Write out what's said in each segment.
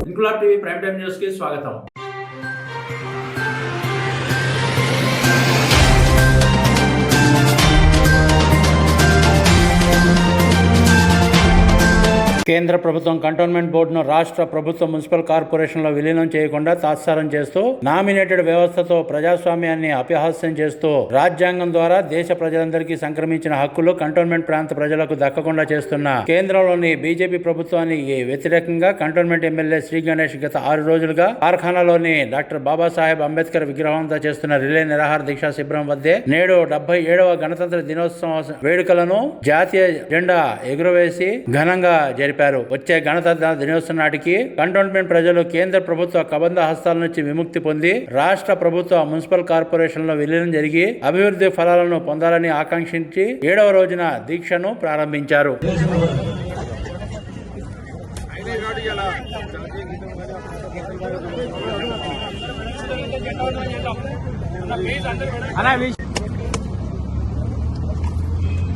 Inquilab TV prime time news కి స్వాగతం. కేంద్ర ప్రభుత్వం కంటోన్మెంట్ బోర్డును రాష్ట్ర ప్రభుత్వ మున్సిపల్ కార్పొరేషన్లో విలీనం చేయకుండా తాత్సారం చేస్తూ నామినేటెడ్ వ్యవస్థతో ప్రజాస్వామ్యాన్ని అపహాస్యం చేస్తూ రాజ్యాంగం ద్వారా దేశ ప్రజలందరికీ సంక్రమించిన హక్కులు కంటోన్మెంట్ ప్రాంత ప్రజలకు దక్కకుండా చేస్తున్న కేంద్రంలోని బీజేపీ ప్రభుత్వానికి వ్యతిరేకంగా కంటోన్మెంట్ ఎమ్మెల్యే శ్రీ గణేష్ గత 6 రోజులుగా కార్ఖానాలోని డాక్టర్ బాబాసాహెబ్ అంబేద్కర్ విగ్రహం వద్ద చేస్తున్న రిలే నిరాహార దీక్షా శిబిరం వద్దే నేడు 77వ గణతంత్ర దినోత్సవ వేడుకలను జాతీయ జెండా ఎగురవేసి ఘనంగా జరిపారు. వచ్చే గణతంత్ర దినోత్సవం నాటికి కంటోన్మెంట్ ప్రజలు కేంద్ర ప్రభుత్వ కబంధ హస్తాల నుంచి విముక్తి పొంది రాష్ట్ర ప్రభుత్వ మున్సిపల్ కార్పొరేషన్ లో విలీనం జరిగి అభివృద్ధి ఫలాలను పొందాలని ఆకాంక్షించి 7వ రోజున దీక్షను ప్రారంభించారు.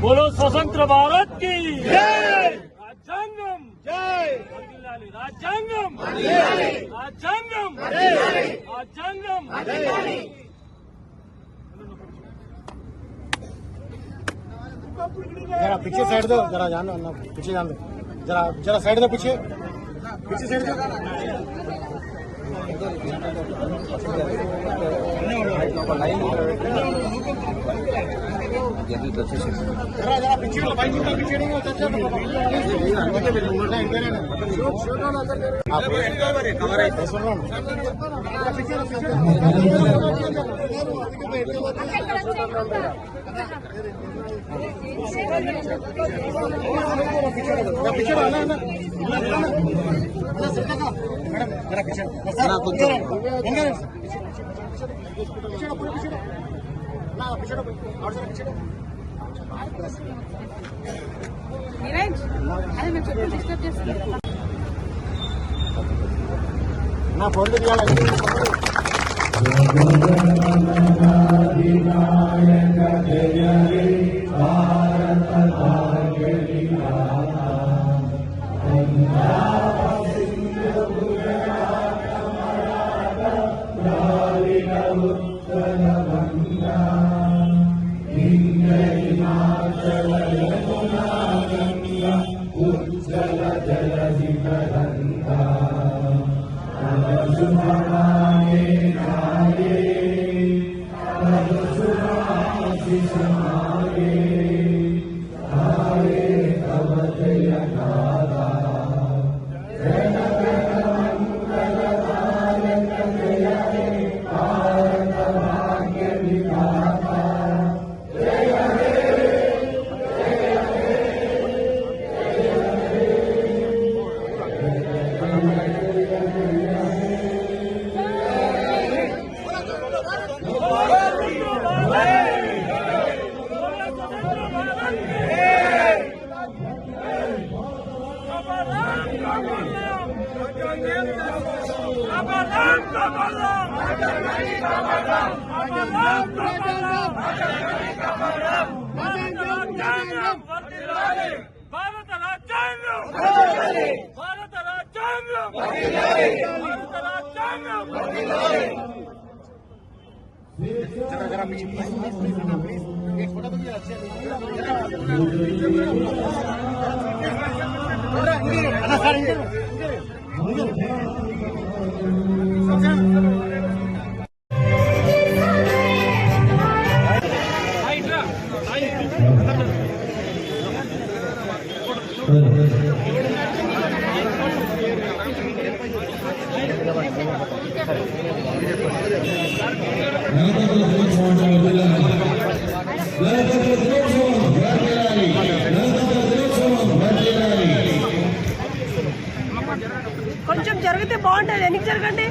बोलो स्वतंत्र भारत की जय, राजंगम जय, राजंगम राजंगम राजंगम जरा पीछे साइड दो, जरा जान दो, पीछे जान दो, जरा जरा साइड दो, पीछे पीछे साइड दो, जरा जरा पीछे बाइक का पीछे नहीं होता पीछे जरा पीछे ना फोन కొంచెం జరిగితే బాగుంటుంది. ఎన్నికి జరగండి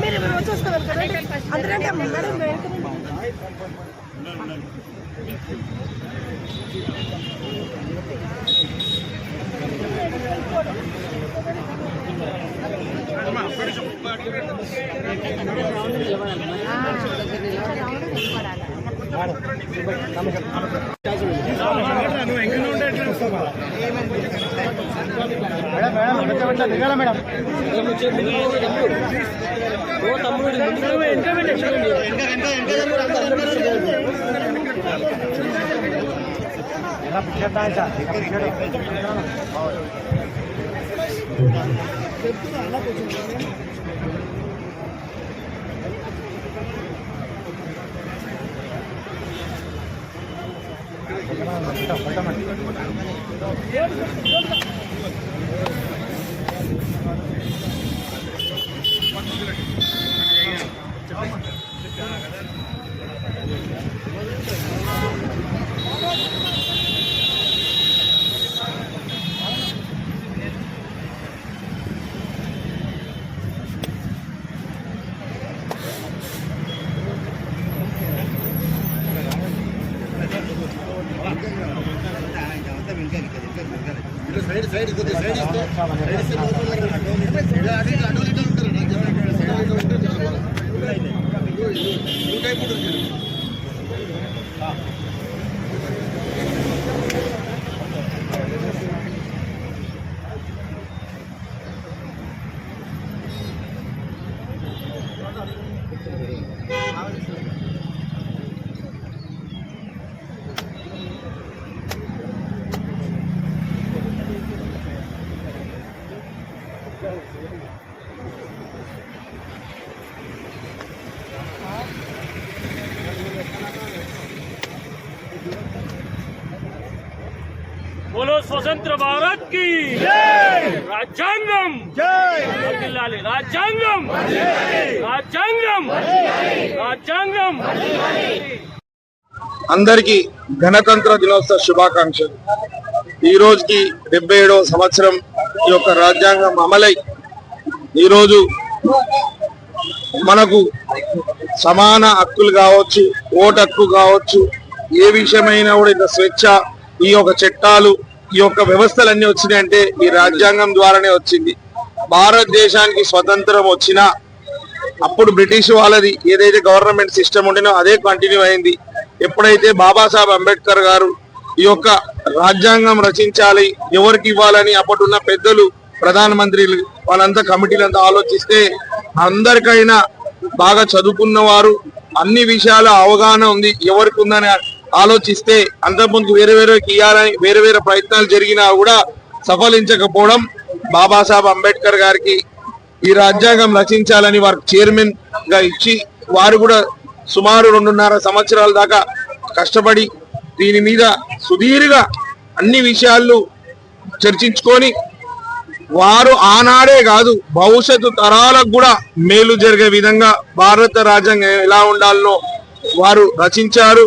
మీరు వచ్చేస్తారు అందుకంటే మేడం మేడం మేడం बोलो स्वतंत्र भारत की राజ్యాంగం వర్ధిల్లాలి రాజ్యాంగం రాజ్యాంగం రాజ్యాంగం అందరికీ గణతంత్ర దినోత్సవ శుభాకాంక్షలు. ఈ రోజుకి 77వ సంవత్సరం ఈ యొక్క రాజ్యాంగం అమలై ఈరోజు మనకు సమాన హక్కులు కావచ్చు, ఓటు హక్కు కావచ్చు, ఏ విషయమైనా కూడా ఇంత స్వేచ్ఛ, ఈ యొక్క చట్టాలు, ఈ యొక్క వ్యవస్థలన్నీ వచ్చినాయంటే ఈ రాజ్యాంగం ద్వారానే వచ్చింది. భారతదేశానికి స్వతంత్రం వచ్చినా అప్పుడు బ్రిటిష్ వాళ్ళది ఏదైతే గవర్నమెంట్ సిస్టమ్ ఉండినో అదే కంటిన్యూ అయింది. ఎప్పుడైతే బాబాసాహెబ్ అంబేద్కర్ గారు ఈ యొక్క రాజ్యాంగం రచించాలి, ఎవరికి ఇవ్వాలని అప్పటిన్న పెద్దలు, ప్రధానమంత్రులు వాళ్ళంతా కమిటీలంతా ఆలోచిస్తే అందరికైనా బాగా చదువుకున్న వారు, అన్ని విషయాల అవగాహన ఉంది ఎవరికి ఉందని ఆలోచిస్తే అంతకుముందు వేరేకి ఇవ్వాలని వేరే ప్రయత్నాలు జరిగినా కూడా సఫలించకపోవడం బాబాసాహెబ్ అంబేద్కర్ గారికి ఈ రాజ్యాంగం రచించాలని వారికి చైర్మన్ గా ఇచ్చి వారు కూడా సుమారు 2.5 సంవత్సరాల దాకా కష్టపడి దీని మీద సుదీర్ఘ అన్ని విషయాలు చర్చించుకొని వారు ఆనాడే కాదు భవిష్యత్తు తరాలకు కూడా మేలు జరిగే విధంగా భారత రాజ్యాంగం ఎలా ఉండాలనో వారు రచించారు.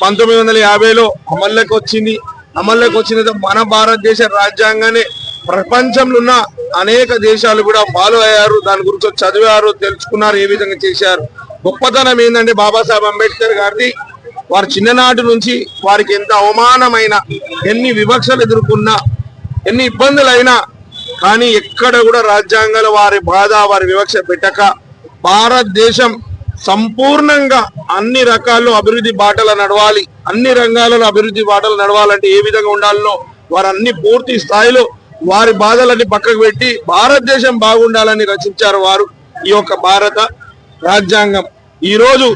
1950లో అమల్లోకి వచ్చింది. అమల్లోకి వచ్చిన మన భారతదేశ రాజ్యాంగాన్ని ప్రపంచంలో ఉన్న అనేక దేశాలు కూడా ఫాలో అయ్యారు, దాని గురించి చదివారు, తెలుసుకున్నారు, ఏ విధంగా చేశారు. గొప్పతనం ఏంటంటే బాబాసాహెబ్ అంబేద్కర్ గారిది వారి చిన్ననాటి నుంచి వారికి ఎంత అవమానమైన, ఎన్ని వివక్షలు ఎదుర్కొన్నా, ఎన్ని ఇబ్బందులైనా కానీ ఎక్కడ కూడా రాజ్యాంగాలు వారి బాధ, వారి వివక్ష పెట్టక భారతదేశం సంపూర్ణంగా అన్ని రకాల్లో అభివృద్ధి బాటలు నడవాలి, అన్ని రంగాలలో అభివృద్ధి బాటలు నడవాలంటే ఏ విధంగా ఉండాలనో వారు అన్ని పూర్తి స్థాయిలో వారి బాధలన్నీ పక్కకు పెట్టి భారతదేశం బాగుండాలని రచించారు వారు ఈ యొక్క భారత రాజ్యాంగం. ఈ రోజు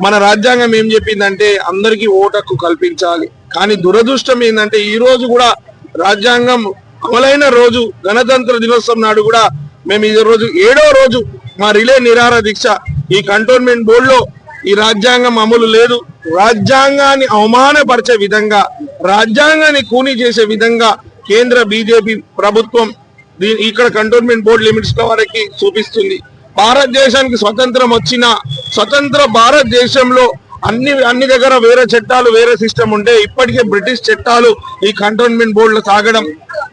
మన రాజ్యాంగం ఏం చెప్పిందంటే అందరికీ ఓటు హక్కు కల్పించాలి. కానీ దురదృష్టం ఏంటంటే ఈ రోజు కూడా రాజ్యాంగం అమలైన రోజు గణతంత్ర దినోత్సవం నాడు కూడా మేము ఈ రోజు 7వ రోజు మా రిలే నిరాహార దీక్ష ఈ కంటోన్మెంట్ బోర్డులో ఈ రాజ్యాంగం అమలు లేదు, రాజ్యాంగాన్ని అవమానపరిచే విధంగా, రాజ్యాంగాన్ని కూనీ చేసే విధంగా కేంద్ర బీజేపీ ప్రభుత్వం ఇక్కడ కంటోన్మెంట్ బోర్డు లిమిట్స్ వరకు చూపిస్తుంది. భారతదేశానికి స్వతంత్రం వచ్చిన స్వతంత్ర భారతదేశంలో అన్ని దగ్గర వేరే చట్టాలు, వేరే సిస్టమ్ ఉంటే ఇప్పటికే బ్రిటిష్ చట్టాలు ఈ కంటోన్మెంట్ బోర్డులో సాగడం,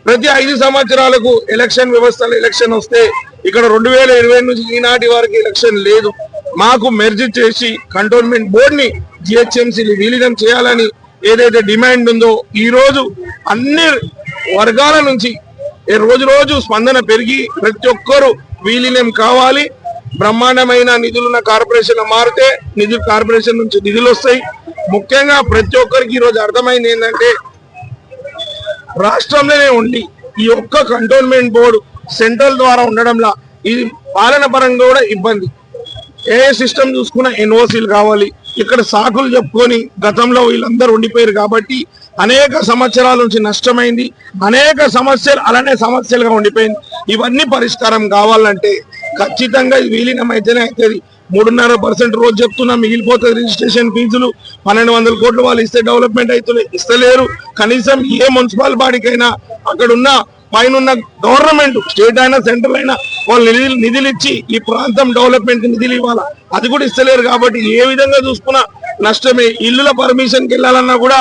ప్రతి 5 సంవత్సరాలకు ఎలక్షన్ వ్యవస్థలో ఎలక్షన్ వస్తే ఇక్కడ 2020 నుంచి ఈనాటి వరకు ఎలక్షన్ లేదు. మాకు మెర్జ్ చేసి కంటోన్మెంట్ బోర్డుని జిహెచ్ఎంసీ విలీనం చేయాలని ఏదైతే డిమాండ్ ఉందో ఈ రోజు అన్ని వర్గాల నుంచి రోజు స్పందన పెరిగి ప్రతి ఒక్కరు విలీనం కావాలి. బ్రహ్మాండమైన నిధులున్న కార్పొరేషన్ మారితే కార్పొరేషన్ నుంచి నిధులు వస్తాయి. ముఖ్యంగా ప్రతి ఒక్కరికి ఈరోజు అర్థమైంది ఏంటంటే రాష్ట్రంలోనే ఉండి ఈ ఒక్క కంటోన్మెంట్ బోర్డు సెంట్రల్ ద్వారా ఉండడంలా ఇది పాలన పరంగా కూడా ఇబ్బంది. ఏ సిస్టమ్ చూసుకున్నా ఎన్ఓసీలు కావాలి. ఇక్కడ సాకులు చెప్పుకొని గతంలో వీళ్ళందరూ ఉండిపోయారు కాబట్టి అనేక సంవత్సరాల నుంచి నష్టమైంది. అనేక సమస్యలు అలానే సమస్యలుగా ఉండిపోయింది. ఇవన్నీ పరిష్కారం కావాలంటే ఖచ్చితంగా ఇది విలీనం అయితేనే అవుతుంది. 3.5% రోజు చెప్తున్నా మిగిలిపోతుంది. రిజిస్ట్రేషన్ ఫీజులు 1200 కోట్లు వాళ్ళు ఇస్తే డెవలప్మెంట్ అవుతున్నాయి, ఇస్తలేరు. కనీసం ఏ మున్సిపల్ బాడీకైనా అక్కడ ఉన్న పైన గవర్నమెంట్ స్టేట్ అయినా సెంట్రల్ అయినా వాళ్ళు నిధులు ఇచ్చి ఈ ప్రాంతం డెవలప్మెంట్ కి నిధులు ఇవ్వాలా, అది కూడా ఇస్తలేరు. కాబట్టి ఏ విధంగా చూసుకున్నా నష్టమే. ఇల్లుల పర్మిషన్కి వెళ్ళాలన్నా కూడా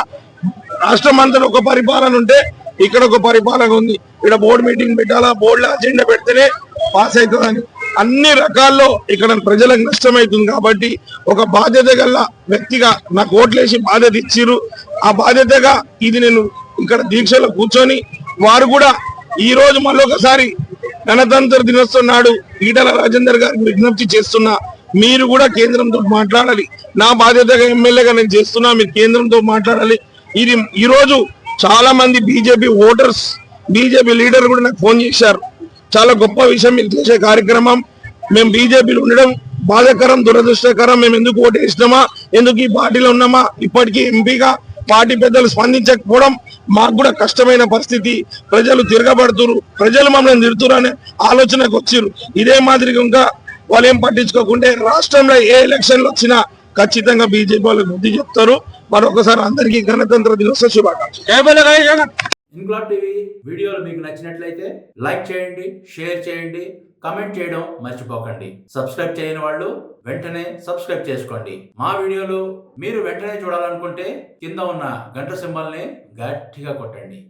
రాష్ట్రం అంతా ఒక పరిపాలన ఉంటే ఇక్కడ ఒక పరిపాలన ఉంది. ఇక్కడ బోర్డు మీటింగ్ పెట్టాలా, బోర్డులో అజెండా పెడితేనే పాస్ అవుతుందని అన్ని రకాల్లో ఇక్కడ ప్రజలకు నష్టమవుతుంది. కాబట్టి ఒక బాధ్యత గల వ్యక్తిగా నాకు ఓట్లేసి బాధ్యత ఇచ్చిర్రు. ఆ బాధ్యతగా ఇది నేను ఇక్కడ దీక్షలో కూర్చొని వారు కూడా ఈ రోజు మళ్ళొకసారి గణతంత్ర దినోత్సవం నాడు ఈటల రాజేందర్ గారికి విజ్ఞప్తి చేస్తున్నా, మీరు కూడా కేంద్రంతో మాట్లాడాలి. నా బాధ్యతగా ఎమ్మెల్యేగా నేను చేస్తున్నా, మీరు కేంద్రంతో మాట్లాడాలి. ఇది ఈ రోజు చాలా మంది బీజేపీ ఓటర్స్, బీజేపీ లీడర్ కూడా నాకు ఫోన్ చేశారు. చాలా గొప్ప విషయం మీరు చేసే కార్యక్రమం. మేము బీజేపీలో ఉండడం బాధాకరం, దురదృష్టకరం. మేము ఎందుకు ఓటు వేసినామా, ఎందుకు ఈ పార్టీలో ఉన్నామా, ఇప్పటికీ ఎంపీగా పార్టీ పెద్దలు స్పందించకపోవడం మాకు కూడా కష్టమైన పరిస్థితి. ప్రజలు తిరగబడుతున్నారు, ప్రజలు మమ్మల్ని తిడుతున్నారు అనే ఆలోచనకు వచ్చిర్రు. ఇదే మాదిరిగా ఇంకా వాళ్ళు ఏం పట్టించుకోకుంటే రాష్ట్రంలో ఏ ఎలక్షన్లు వచ్చినా ఖచ్చితంగా బీజేపీ వాళ్ళకి బుద్ధి చెప్తారు. మరొకసారి అందరికీ గణతంత్ర దినోత్సవ శుభాకాంక్షలు. ఇంక్లాబ్ టీవీ వీడియోలు మీకు నచ్చినట్లయితే లైక్ చేయండి, షేర్ చేయండి, కమెంట్ చేయడం మర్చిపోకండి. సబ్స్క్రైబ్ చేయని వాళ్ళు వెంటనే సబ్స్క్రైబ్ చేసుకోండి. మా వీడియోలు మీరు వెంటనే చూడాలనుకుంటే కింద ఉన్న గంట సింబల్ని గట్టిగా కొట్టండి.